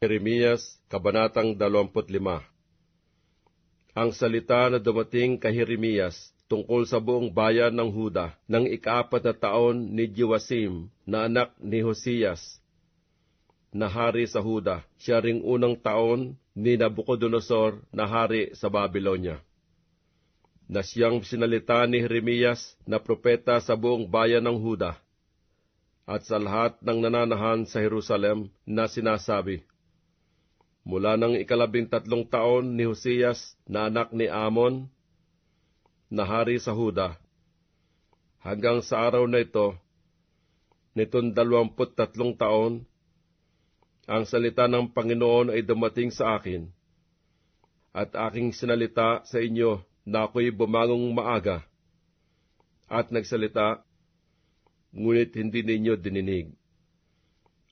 Jeremias, Kabanatang 25. Ang salita na dumating kay Jeremias tungkol sa buong bayan ng Huda ng ika-4 na taon ni Joasim na anak ni Hoseyas na hari sa Huda. Siya ring unang taon ni Nabucodonosor na hari sa Babylonia. Na siyang sinalita ni Jeremias na propeta sa buong bayan ng Huda at sa lahat ng nananahan sa Jerusalem na sinasabi, mula ng 13 taon ni Hoseyas na anak ni Amon na hari sa Huda, hanggang sa araw na ito, nitong 23 taon, ang salita ng Panginoon ay dumating sa akin, at aking sinalita sa inyo na ako'y bumangong maaga, at nagsalita, ngunit hindi ninyo dininig.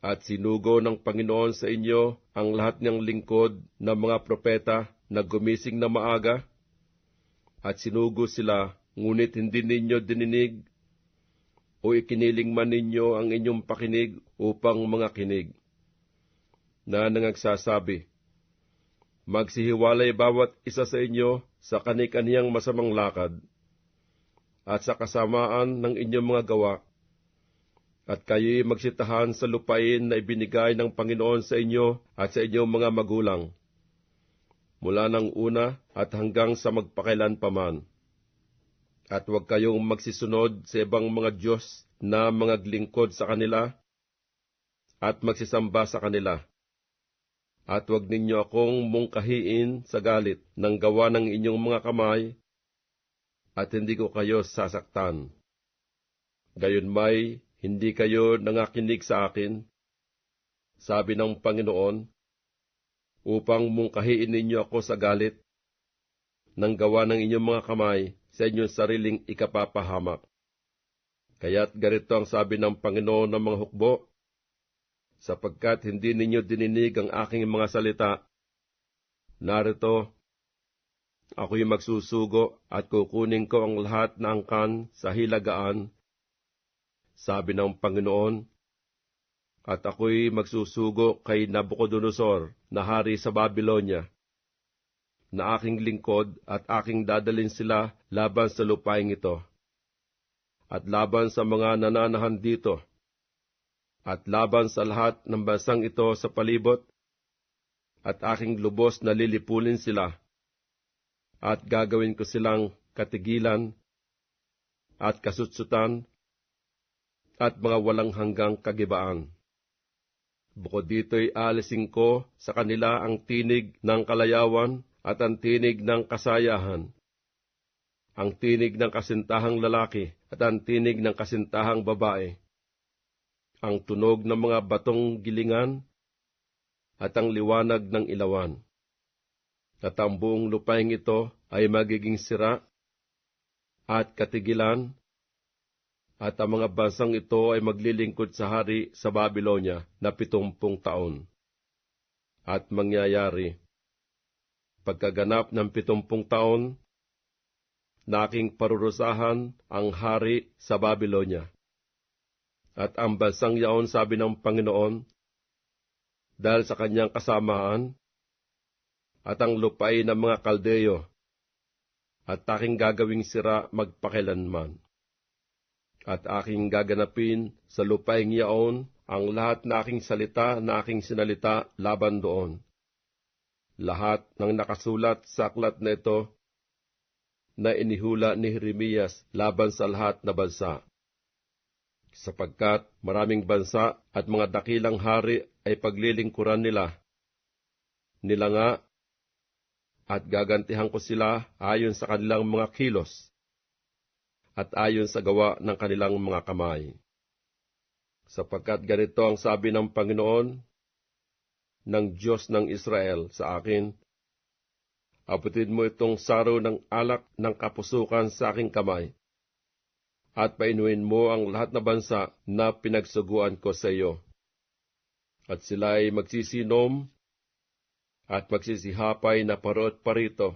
At sinugo ng Panginoon sa inyo ang lahat niyang lingkod na mga propeta na gumising na maaga, at sinugo sila, ngunit hindi ninyo dininig, o ikiniling man ninyo ang inyong pakinig upang mga kinig, na nangagsasabi, magsihiwalay bawat isa sa inyo sa kani-kaniyang masamang lakad, at sa kasamaan ng inyong mga gawa, at kayo'y magsitahan sa lupain na ibinigay ng Panginoon sa inyo at sa inyong mga magulang, mula ng una at hanggang sa magpakailan paman. At huwag kayong magsisunod sa ibang mga Diyos na mga glingkod sa kanila at magsisamba sa kanila. At huwag ninyo akong mungkahiin sa galit ng gawa ng inyong mga kamay, at hindi ko kayo sasaktan. Gayunmay, hindi kayo nangakinig sa akin, sabi ng Panginoon, upang mungkahiin ninyo ako sa galit ng gawa ng inyong mga kamay sa inyong sariling ikapapahamak. Kaya't ganito ang sabi ng Panginoon ng mga hukbo, sapagkat hindi ninyo dininig ang aking mga salita, narito, ako'y magsusugo at kukunin ko ang lahat na angkan sa hilagaan, sabi ng Panginoon, at ako'y magsusugo kay Nabucodonosor na hari sa Babylonia, na aking lingkod at aking dadalin sila laban sa lupaing ito, at laban sa mga nananahan dito, at laban sa lahat ng bansang ito sa palibot, at aking lubos na lilipulin sila, at gagawin ko silang katigilan, at kasutsutan, at mga walang hanggang kagibaan. Bukod dito'y aalisin ko sa kanila ang tinig ng kalayawan at ang tinig ng kasayahan, ang tinig ng kasintahang lalaki at ang tinig ng kasintahang babae, ang tunog ng mga batong gilingan at ang liwanag ng ilawan. At ang buong lupaing ito ay magiging sira at katigilan, at ang mga bansang ito ay maglilingkod sa hari sa Babylonia na 70 taon. At mangyayari, pagkaganap ng 70 taon, na aking parurusahan ang hari sa Babylonia. At ang bansang yaon, sabi ng Panginoon, dahil sa kanyang kasamaan, at ang lupain ng mga Kaldeyo, at aking gagawing sira magpakailanman. At aking gaganapin sa lupaing yaon ang lahat na aking salita na aking sinalita laban doon. Lahat ng nakasulat sa aklat na ito na inihula ni Jeremias laban sa lahat na bansa. Sapagkat maraming bansa at mga dakilang hari ay paglilingkuran nila. Nila nga, at gagantihan ko sila ayon sa kanilang mga kilos, at ayon sa gawa ng kanilang mga kamay. Sapagkat ganito ang sabi ng Panginoon, ng Diyos ng Israel sa akin, abutin mo itong saro ng alak ng kapusukan sa aking kamay, at painuin mo ang lahat na bansa na pinagsuguan ko sa iyo. At sila ay magsisinom at magsisihapay na parot parito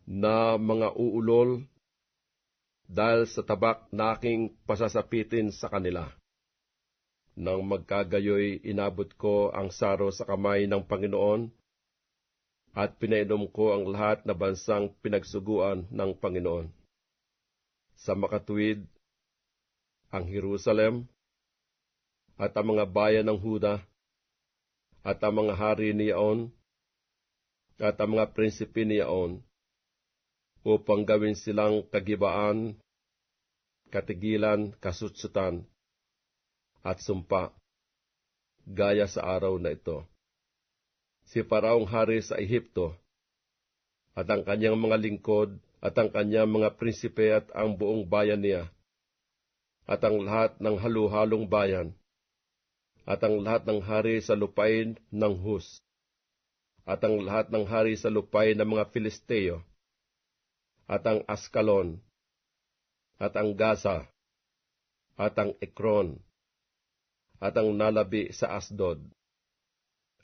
na mga uulol dahil sa tabak na aking pasasapitin sa kanila. Nang magkagayoy, inabot ko ang saro sa kamay ng Panginoon at pinainom ko ang lahat na bansang pinagsuguan ng Panginoon. Sa makatuwid, ang Jerusalem at ang mga bayan ng Huda at ang mga hari niyaon at ang mga prinsipe niyaon upang gawin silang kagibaan, katigilan, kasutsutan at sumpa, gaya sa araw na ito. Si Paraong hari sa Ehipto, at ang kanyang mga lingkod, at ang kanyang mga prinsipe at ang buong bayan niya, at ang lahat ng halu-halong bayan, at ang lahat ng hari sa lupain ng Hus, at ang lahat ng hari sa lupain ng mga Filisteo, at ang Askalon, at ang Gaza, at ang Ekron, at ang nalabi sa Asdod,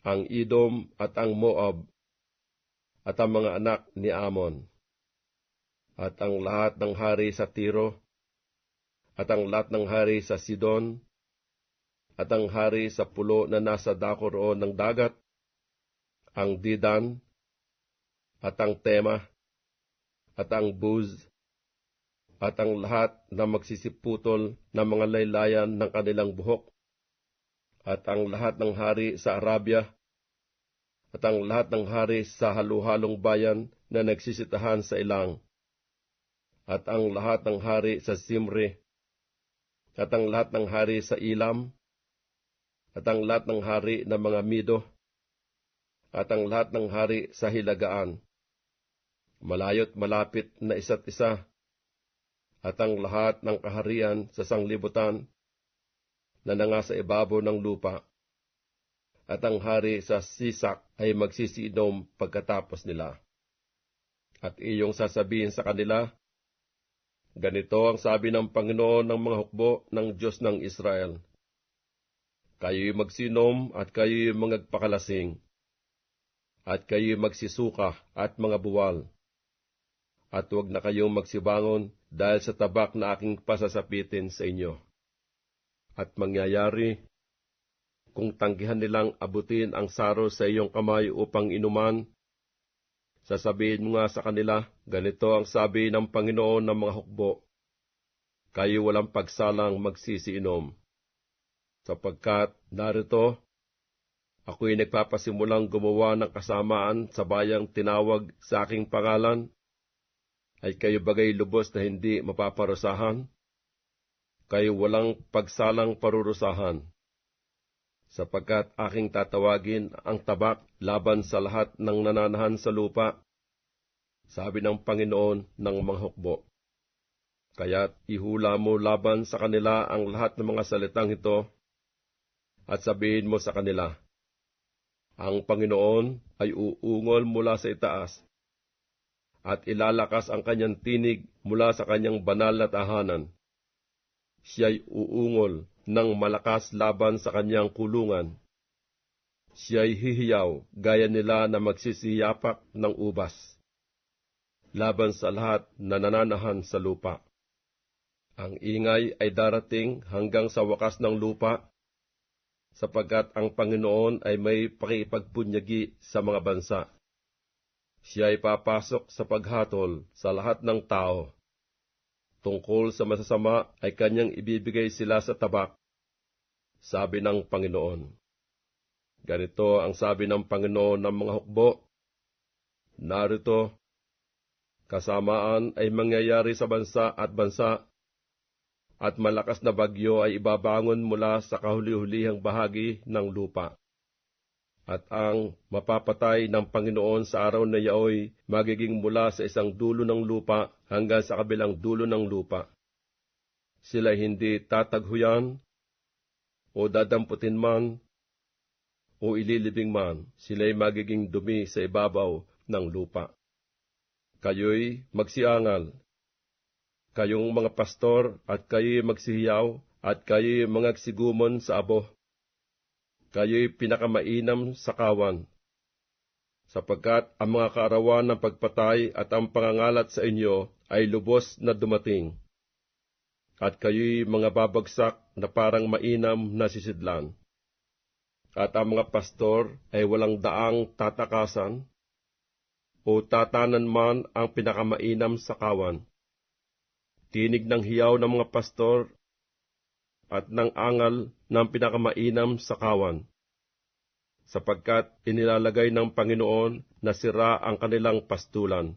ang Edom at ang Moab, at ang mga anak ni Amon, at ang lahat ng hari sa Tiro, at ang lahat ng hari sa Sidon, at ang hari sa pulo na nasa dako roon ng dagat, ang Didan, at ang Tema, at ang Buz, at ang lahat na magsisiputol ng mga laylayan ng kanilang buhok, at ang lahat ng hari sa Arabia, at ang lahat ng hari sa halu-halong bayan na nagsisitahan sa ilang, at ang lahat ng hari sa Simri, at ang lahat ng hari sa Ilam, at ang lahat ng hari ng mga Mido, at ang lahat ng hari sa Hilagaan, malayo't malapit na isa't isa, at ang lahat ng kaharian sa sanglibutan na nangasa ibabaw ng lupa, at ang hari sa Sisak ay magsisiinom pagkatapos nila. At iyong sasabihin sa kanila, ganito ang sabi ng Panginoon ng mga hukbo ng Diyos ng Israel. Kayo'y magsinom at kayo'y magpakalasing, at kayo'y magsisuka at mga buwal, at huwag na kayong magsibangon dahil sa tabak na aking pasasapitin sa inyo. At mangyayari, kung tanggihan nilang abutin ang saro sa iyong kamay upang inuman, sasabihin mo nga sa kanila, ganito ang sabi ng Panginoon ng mga hukbo, kayo walang pagsalang magsisiinom. Sapagkat narito, ako'y nagpapasimulang gumawa ng kasamaan sa bayang tinawag sa aking pangalan, ay kayo bagay lubos na hindi mapaparusahan? Kayo walang pagsalang parurusahan, sapagkat aking tatawagin ang tabak laban sa lahat ng nananahan sa lupa, sabi ng Panginoon ng mga hukbo. Kaya't ihula mo laban sa kanila ang lahat ng mga salitang ito, at sabihin mo sa kanila, ang Panginoon ay uungol mula sa itaas, at ilalakas ang kanyang tinig mula sa kanyang banal na tahanan. Siya'y uungol ng malakas laban sa kanyang kulungan. Siya'y hihiyaw gaya nila na magsisiyapak ng ubas, laban sa lahat na nananahan sa lupa. Ang ingay ay darating hanggang sa wakas ng lupa, sapagkat ang Panginoon ay may pakipagpunyagi sa mga bansa. Siya'y papasok sa paghatol sa lahat ng tao. Tungkol sa masasama ay kanyang ibibigay sila sa tabak, sabi ng Panginoon. Ganito ang sabi ng Panginoon ng mga hukbo, narito, kasamaan ay mangyayari sa bansa, at malakas na bagyo ay ibabangon mula sa kahuli-hulihang bahagi ng lupa. At ang mapapatay ng Panginoon sa araw na yaoy magiging mula sa isang dulo ng lupa hanggang sa kabilang dulo ng lupa. Sila hindi tataghuyan, o dadamputin man, o ililibing man, sila'y magiging dumi sa ibabaw ng lupa. Kayo'y magsiangal, kayong mga pastor, at kayo'y magsihiyaw, at kayo'y mga sigumon sa abo. Kayo'y pinakamainam sa kawan, sapagkat ang mga kaarawan ng pagpatay at ang pangangalat sa inyo ay lubos na dumating. at kayo'y mga babagsak na parang mainam na sisidlan. At ang mga pastor ay walang daang tatakasan, o tatanan man ang pinakamainam sa kawan. Tinig ng hiyaw ng mga pastor at ng angal ng pinakamainam sa kawan, sapagkat inilalagay ng Panginoon na sira ang kanilang pastulan.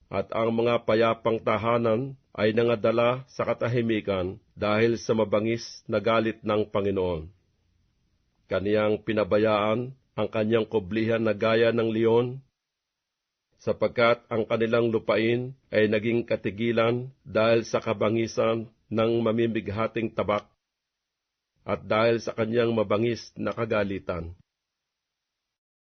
At ang mga payapang tahanan ay nangadala sa katahimikan dahil sa mabangis na galit ng Panginoon. Kaniyang pinabayaan ang kanyang kublihan na gaya ng leon, sapagkat ang kanilang lupain ay naging katigilan dahil sa kabangisan ng mamimighating tabak at dahil sa kanyang mabangis na kagalitan.